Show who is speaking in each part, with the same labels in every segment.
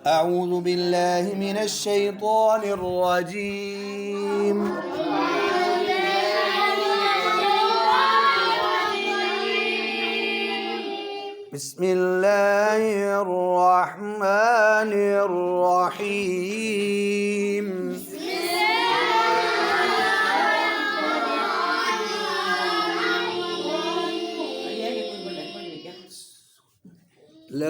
Speaker 1: अऊज़ु बिल्लाहि मिनश शैतानिर रजीम। बिस्मिल्लाहिर रहमानिर रहीम। ला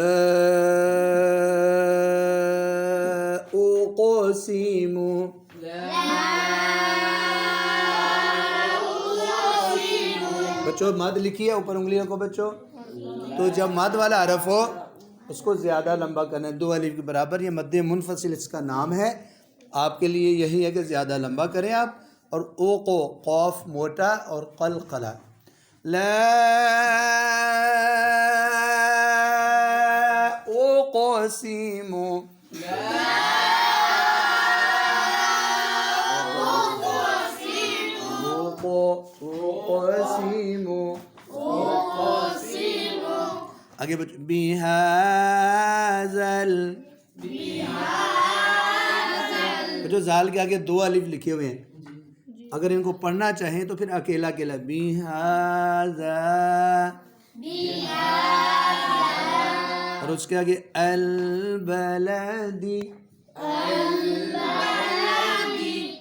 Speaker 1: उक़सिमु। बच्चों मद लिखिए, ऊपर उंगलियों को बच्चों। तो जब मद वाला हरफ हो उसको ज़्यादा लंबा करना है, 2 अलिफ के बराबर। ये मद्दे मुनफसिल इसका नाम है। आपके लिए यही है कि ज़्यादा लंबा करें आप। और ओ को कौफ मोटा और कलकला। ला उक़सिमु। आगे बच्चों बिहाज़ल। बच्चों जाल के आगे 2 अलिफ लिखे हुए हैं, अगर इनको पढ़ना चाहें तो फिर अकेला अकेला बिहाज़ा, और उसके आगे अल बलदी।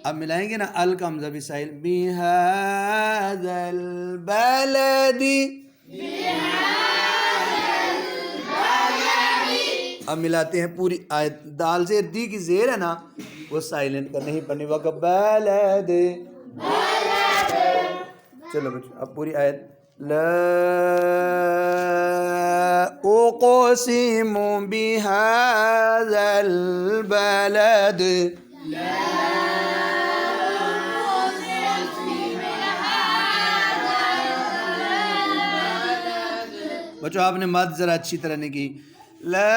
Speaker 1: अब मिलाएंगे ना अल का हमज़ा भी साइल, बिहाज़ल बलदी। अब मिलाते हैं पूरी आयत। दाल से दी की जेर है ना वो साइलेंट करने ही पड़नी। वक़्त बलद। चलो बच्चों अब पूरी आयत। ला उक़सिमु बिहाज़ल बलद। बच्चों आपने मद ज़रा अच्छी तरह नहीं की। ला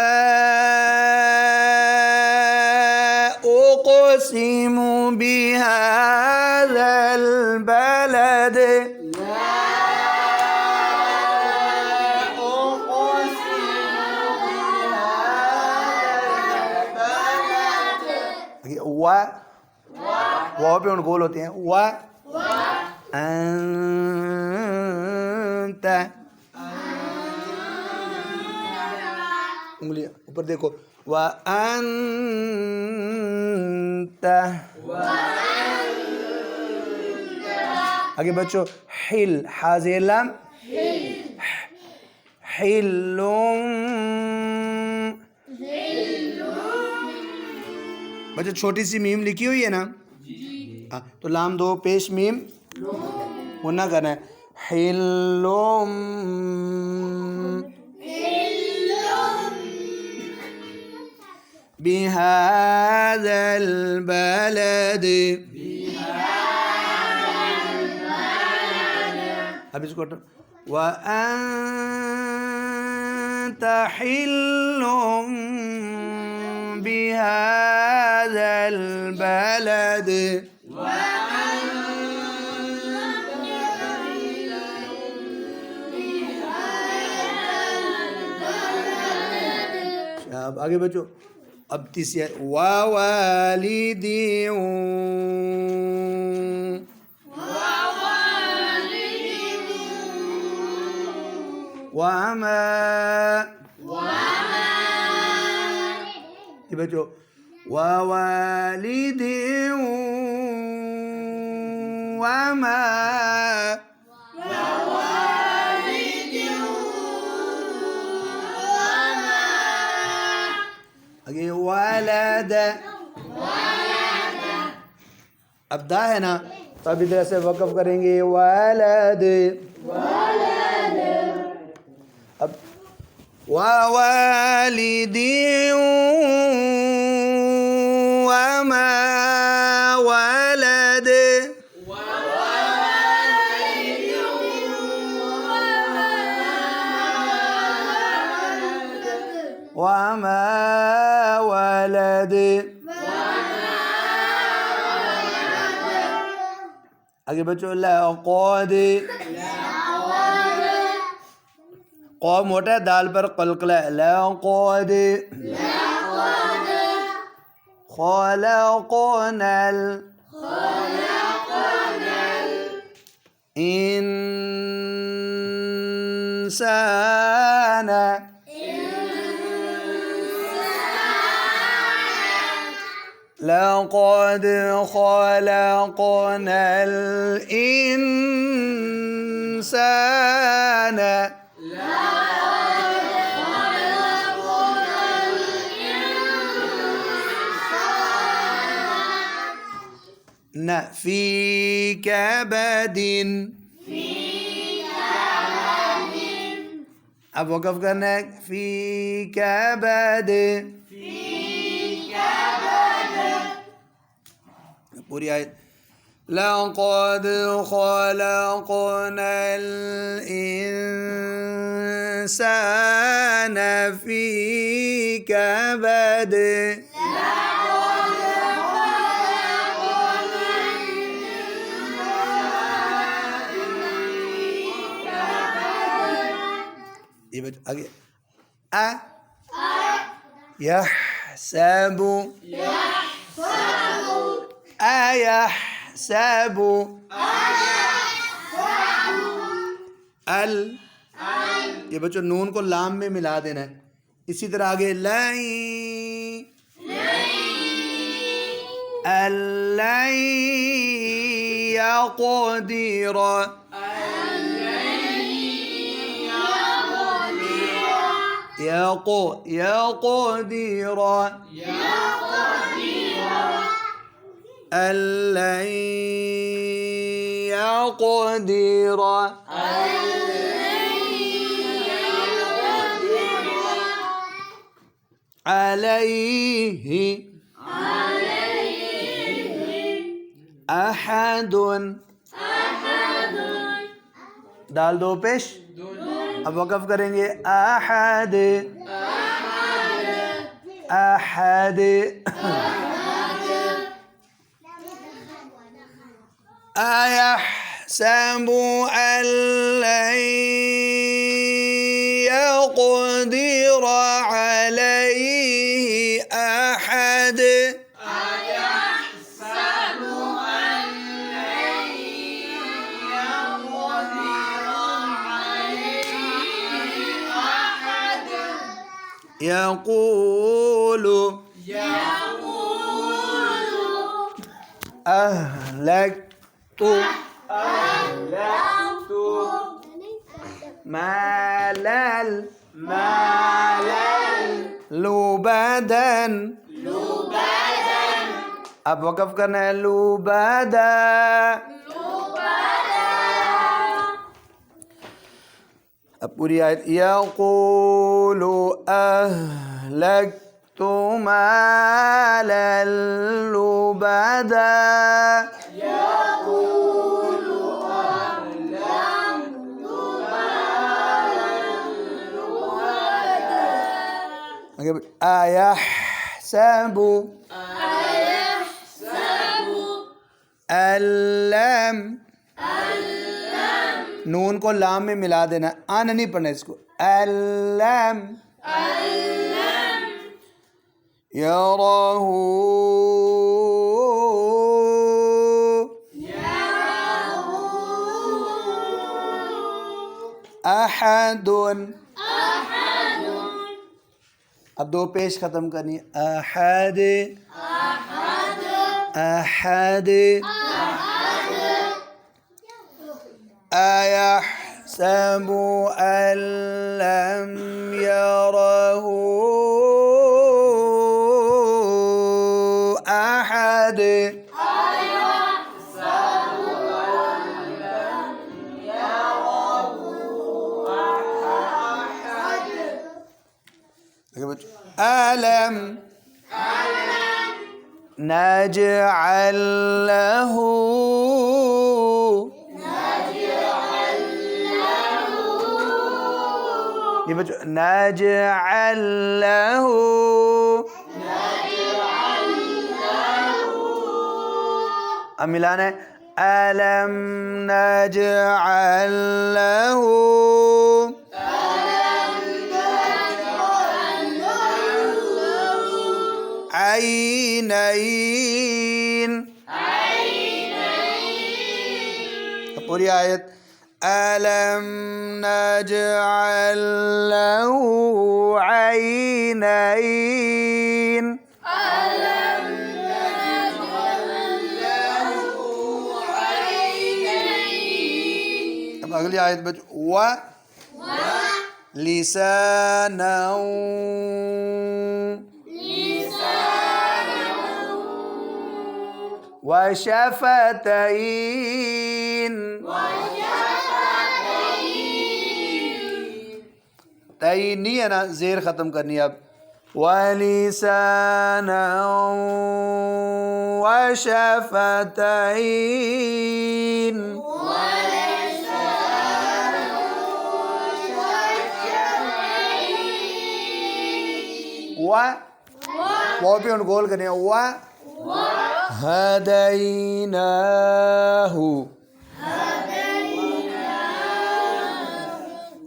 Speaker 1: उक़सिमु बिहाज़ल बलद। वाह पे उन गोल होते हैं। वाह अंता, उंगलियां ऊपर देखो। वा अंता। आगे बच्चों हिल, हाज़ेलम हिलुम। बच्चों छोटी सी मीम लिखी हुई है ना, हाँ तो लाम 2 पेश मीम होना करना है। हिलुम बिहाज़ल बलद। अब इसको व अंत हिल्लुम बिहाज़ल बलद। अब आगे बच्चों अब तीसरी वालिदिन वमा। ये बच्चों वालिदिन वमा। आगे वालद। अब दा है ना तो अब इधर से वक़फ़ करेंगे वालद। अब वालिदिन वमा वलद। वमा वलद। आगे बच्चों लक़द। कौ मोटा है, दाल पर कलकला है। लक़द خلقنا الإنسان لقد خلقنا الإنسان في كبد अब वक़फ़ करना है फी कबद पूरी आयत लक़द ख़लक़ना الإنसान फी कबद ये बच्चों आगे यहसब अयहसब अल ये बच्चों नून को लाम में मिला देना है। इसी तरह आगे लाई अल्लाई यक़दीर يقدر ألن يقدر عليه أحد दाल दो पेश अब वक़फ़ करेंगे अहद अहद अयहसब अन लन यक़दिर अलैहि अहद يقول أهلكت مالا لبدا अब वक़फ़ करना है लुबदा अब पूरी आयत यक़ूलु अहलक्तु मालन लुबदा अयहसबु अल्लम नून को लाम में मिला देना आन नहीं पढ़ना इसको अल्लम यरहू अहदुन अब दो पेश ख़त्म करनी अहद अहद أيحسب أن لم يره أحد ألم نجعل له ये बच्चों नजअल लहू अब मिलाना है अलम नजअल लहू ऐनैन। पूरी आयत अलम नजअल लहू ऐनैन। अब अगली आयत बच्चों व लिसानौ व शफतैन। तई नहीं है ना, ज़ेर ख़त्म करनी है अब। व लिसानौ व शफतैन। वो भी उन गोल करने व हदैनाहु।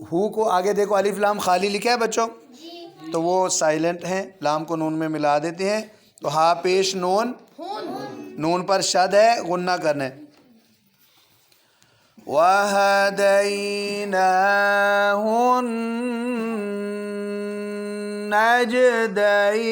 Speaker 1: हु को आगे देखो अलिफ लाम खाली लिखा है बच्चों, तो वो साइलेंट हैं, लाम को नून में मिला देते हैं। तो हा पेश नून, नून पर शद है, गुन्ना करना है। वहदैनाहुन नजदैन।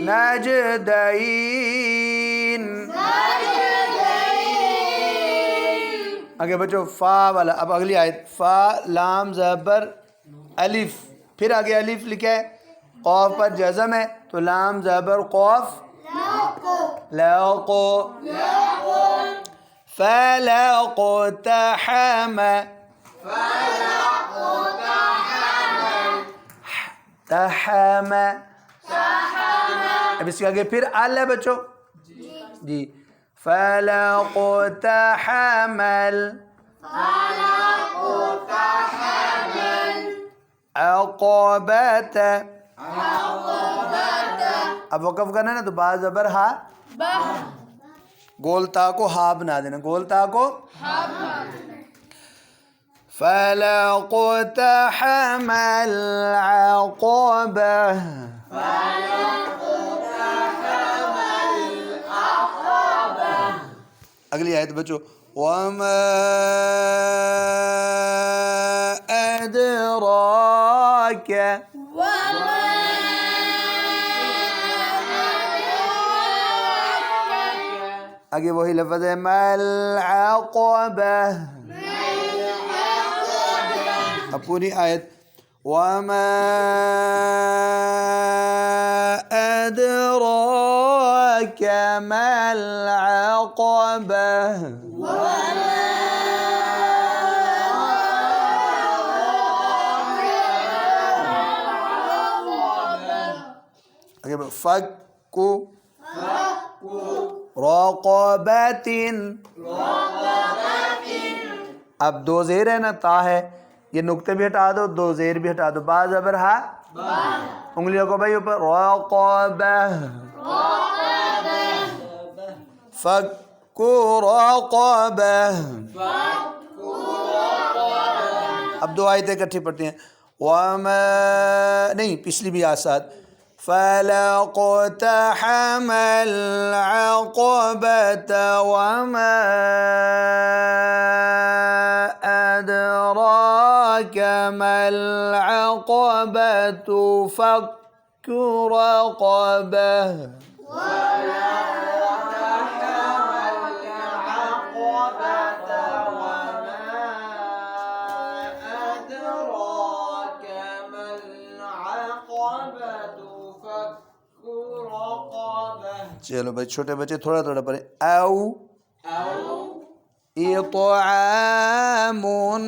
Speaker 1: नजदैन। आगे बच्चों फ़ा वाला, अब अगली आयत फ़ा लाम ज़बर अलिफ, फिर आगे अलिफ लिखा है, क़ाफ पर जज़म है, तो लाम ज़बर क़ाफ लाक़ो। फ़लक़तहम तहम। अब इसके आगे फिर अल है बच्चों जी। फ़लक़तहमल अक़बत। अब वक़फ़ करना है ना, तो बा ज़बर हा, गोलता को हा बना देना, गोलता को। फ़लक़तहमल अक़बह। अगली आयत बच्चों वमा अदराक। आगे वही लफ्ज़ है मल अक़बह। अब पूरी आयत वमा अदराक मल अक़बह। आगे फ़क्कु रक़बतिन। अब दो ज़ेर है ना, ता है, ये नुक्ते भी हटा दो, दो ज़ेर भी हटा दो, बा ज़बर हा, उंगलियों को भाई ऊपर, रक़बह। फ़क्कु रक़बह। अब दो आयतें इकट्ठी पढ़ती हैं वमा, नहीं पिछली भी आसाद। फ़लक़तहमल अक़बत वमा अदराक मल अक़बतु फ़क्कु रक़बह। चलो भाई छोटे बच्चे थोड़ा थोड़ा पढ़े। औ इत्आमुन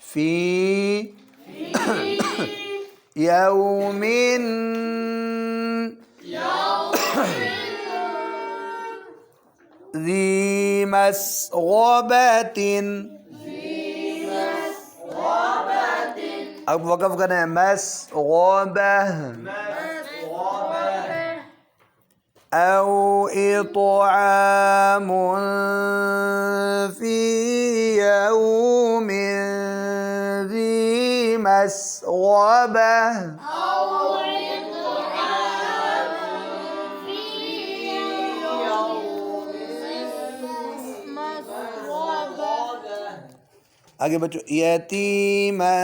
Speaker 1: फी यौमिन ذी मस्ग़बतिन। अब वक़फ़ करना है मस्ग़बह। أو إطعام في يوم ذي مسغبة आगे बच्चों यतीमा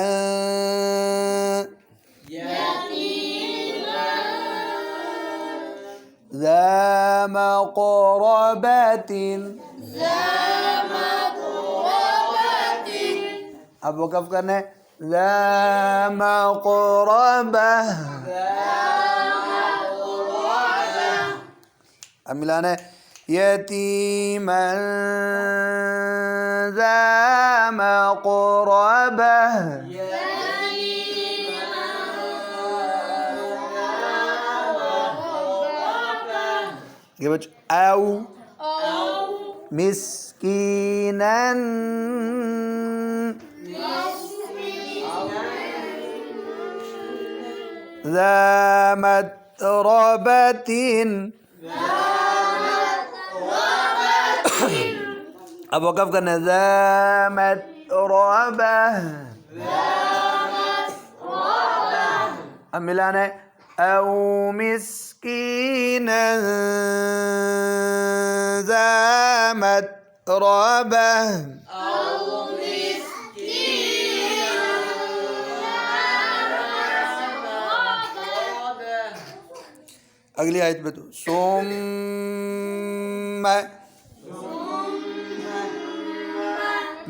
Speaker 1: ذا مقربة अब वक़फ़ करना है ذا مقربة अब मिलाना है यतीमा ذا مقربة ये बच्चों औ मिस्कीनन ذا متربة अब वक़फ़ करना ذا متربة अब मिलाना है أو مسكينا ذا متربة अगली आयत में तो सुम्म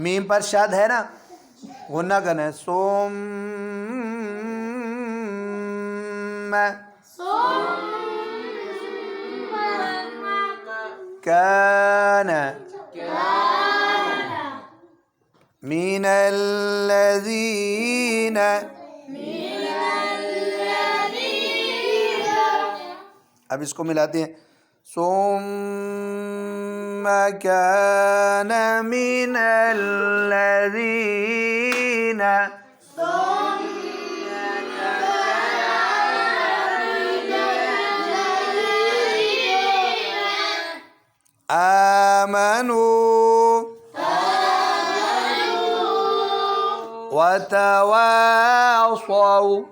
Speaker 1: मीम पर शाद है ना गुन्ना करना है सुम्म كان من الذين अब इसको मिलाते हैं ثم كان من الذين آمنوا وتواصوا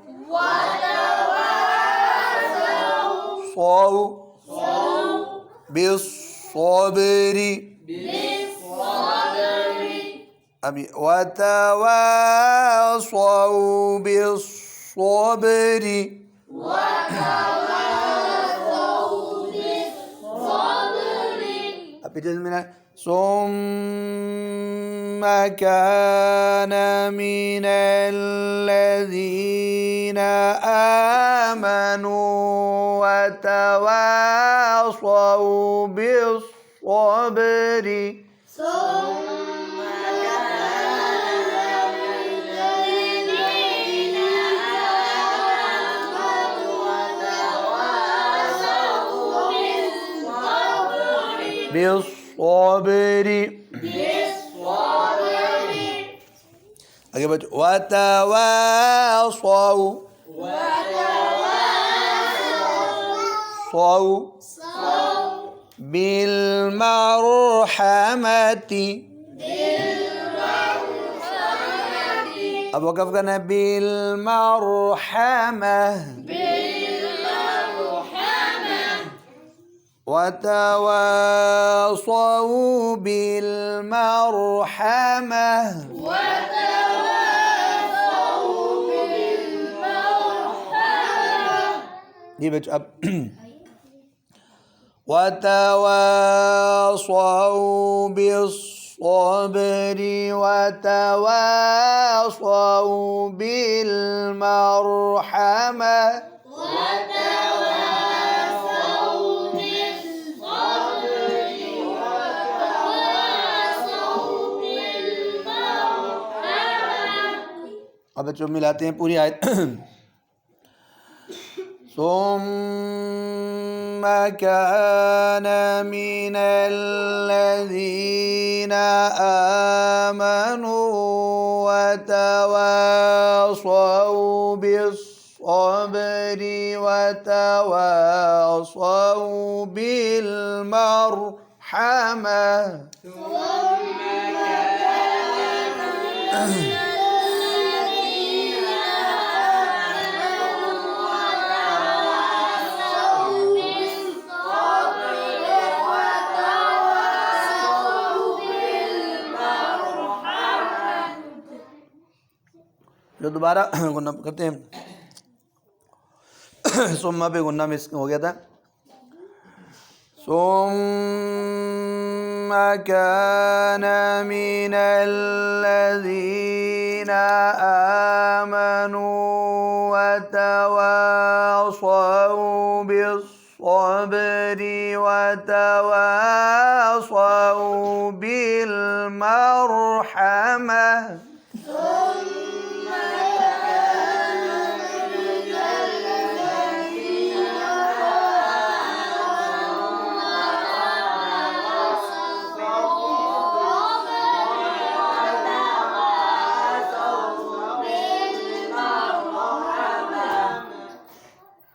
Speaker 1: بالصبر أبي وتواصوا بالصبر أبي جزمنا ثم كان من الذين آمنوا وتواصوا بالصبر بالصبر आगे बच्चों वतवासौ बिलमरहमति अब वक़फ़ करना है बिलमरहमह وتواصوا بالمرحمة ये बच्चों अब وتواصوا بالصبر وتواصوا بالمرحمة अब बच्चों मिलाते हैं पूरी आयत ثم كان من الذين آمنوا وتواصوا بالصبر وتواصوا بالمرحمة. जो दोबारा गुन्ना करते हैं सुम्मा पे गुन्ना मिस हो गया था। सुम्मा कान मिनल लज़ीना आमनू वतवासौ बिस्सब्रि वतवासौ बिलमरहमा।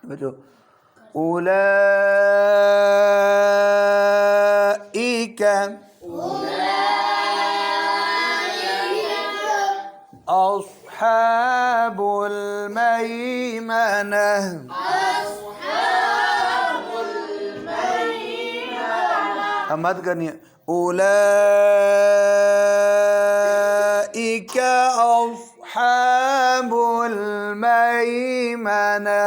Speaker 1: बच्चों उलाइक अस्हाबुल मैमना। अब मत करनी है उलाइक अस्हाबुल मैमना।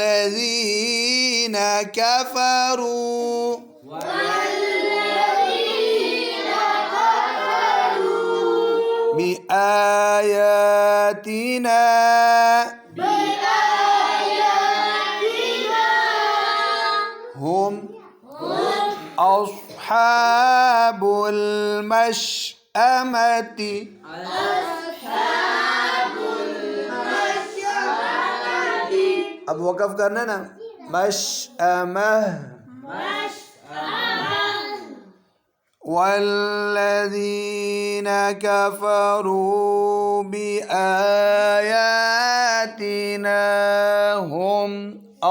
Speaker 1: والذين كفروا بآياتنا هم أصحاب المشأمة. अब वक़फ़ करना ना मशअमा। वल्लज़ीन कफ़रू बिआयातिना हुम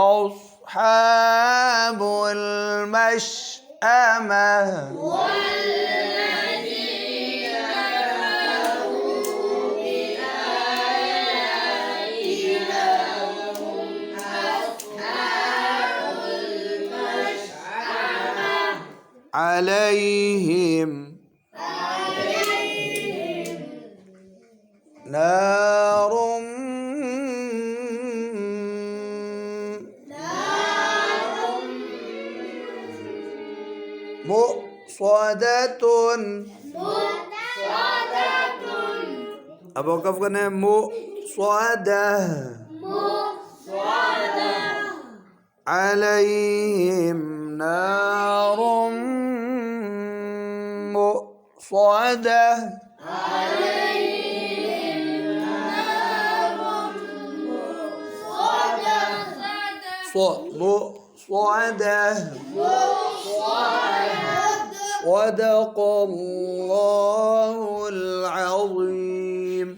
Speaker 1: अस्हाबुल मशअमा। عليهم نار مؤصدة। अब वक़फ़ करना है मुصदة। عليهم نار مؤصدة مؤصدة. صدق الله العظيم.